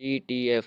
ETF،